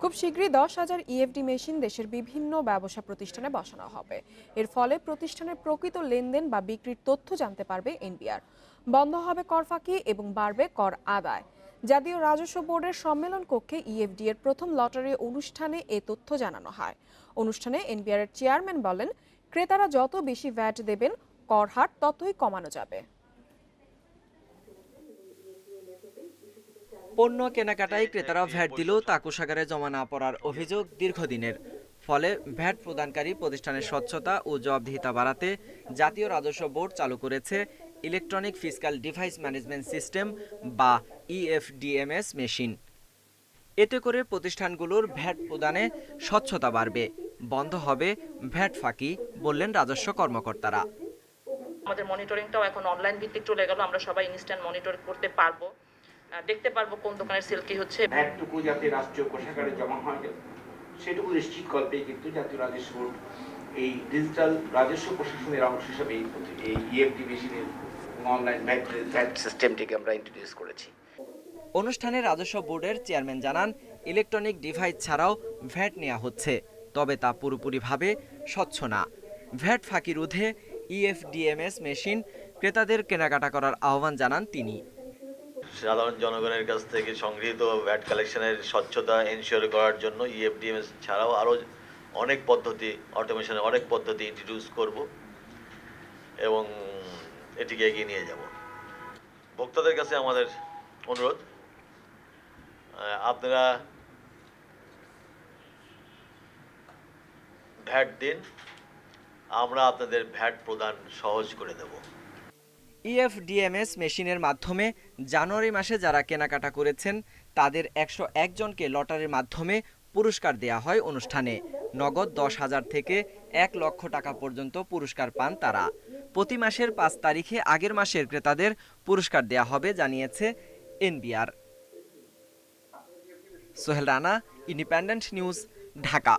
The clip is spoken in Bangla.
খুব শীঘ্রই 10,000 ইএফডি মেশিন দেশের বিভিন্ন ব্যবসা প্রতিষ্ঠানে বসানো হবে। এর ফলে প্রতিষ্ঠানের প্রকৃত লেনদেন বা বিক্রির তথ্য জানতে পারবে এনবিআর। বন্ধ হবে কর ফাঁকি এবং বাড়বে কর আদায়। জাতীয় রাজস্ব বোর্ডের সম্মেলন কক্ষে ইএফডি এর প্রথম লটারি অনুষ্ঠানে এ তথ্য জানানো হয়। অনুষ্ঠানে এনবিআর এর চেয়ারম্যান বলেন, ক্রেতারা যত বেশি ভ্যাট দেবেন কর হার ততই কমানো যাবে। পণ্য কেনাকাটায় ক্রেতারা ভ্যাট দিলেও তা কোষাগারে জমা না পড়ার অভিযোগ দীর্ঘদিনের। ফলে ভ্যাট প্রদানকারী প্রতিষ্ঠানের স্বচ্ছতা ও জবাবদিহিতা বাড়াতে জাতীয় রাজস্ব বোর্ড চালু করেছে electronic fiscal device management system বা ইএফডিএমএস মেশিন। এতে করে প্রতিষ্ঠানগুলোর ভ্যাট প্রদানে স্বচ্ছতা বাড়বে, বন্ধ হবে ভ্যাট ফাঁকি, বললেন রাজস্ব কর্মকর্তারা। আমাদের মনিটরিংটাও এখন অনলাইন ভিত্তিক চলে গেল, আমরা সবাই ইনস্ট্যান্ট মনিটর করতে পারবো, দেখতে পারবো কোন দোকানের সেল কি হচ্ছে। ভ্যাটটুকু যাতে রাষ্ট্রীয় কোষাগারে জমা হয় সেটুকু নিশ্চিত করবে কিন্তু জাতীয় রাজস্ব বোর্ড এই ডিজিটাল রাজস্ব প্রশাসনের অংশ হিসেবে এই ইএফডি মেশিনের অনলাইন ভ্যাট সিস্টেমটিকে আমরা ইন্ট্রোডিউস করেছি। অনুষ্ঠানে রাজস্ব বোর্ডের চেয়ারম্যান জানান, ইলেকট্রনিক ডিভাইস ছাড়াও ভ্যাট নেওয়া হচ্ছে, তবে তা পুরোপুরিভাবে স্বচ্ছ না। ভ্যাট ফাঁকি রোধে ইএফডিএমএস মেশিন ক্রেতাদের কেনাকাটা করার আহ্বান জানান তিনি। সাধারণ জনগণের কাছ থেকে সংগৃহীত ভ্যাট কালেকশনের স্বচ্ছতা এনশিওর করার জন্য ইএফডিএমএস ছাড়াও আরও অনেক পদ্ধতি, অটোমেশনের অনেক পদ্ধতি ইন্ট্রোডিউস করব এবং এটিকে এগিয়ে নিয়ে যাব। ভোক্তাদের কাছে আমাদের অনুরোধ, আপনারা ভ্যাট দিন, আমরা আপনাদের ভ্যাট প্রদান সহজ করে দেব। ইএফডিএমএস মেশিনের মাধ্যমে জানুয়ারি মাসে যারা কেনাকাটা করেছেন তাদের 101 জনকে লটারির মাধ্যমে পুরস্কার দেয়া হয় অনুষ্ঠানে। নগদ 10,000 থেকে 1 লক্ষ টাকা পর্যন্ত পুরস্কার পান তারা। প্রতি মাসের 5 তারিখে আগের মাসের ক্রেতাদের পুরস্কার দেয়া হবে, জানিয়েছে NBR. Sohel Rana, independent news, Dhaka.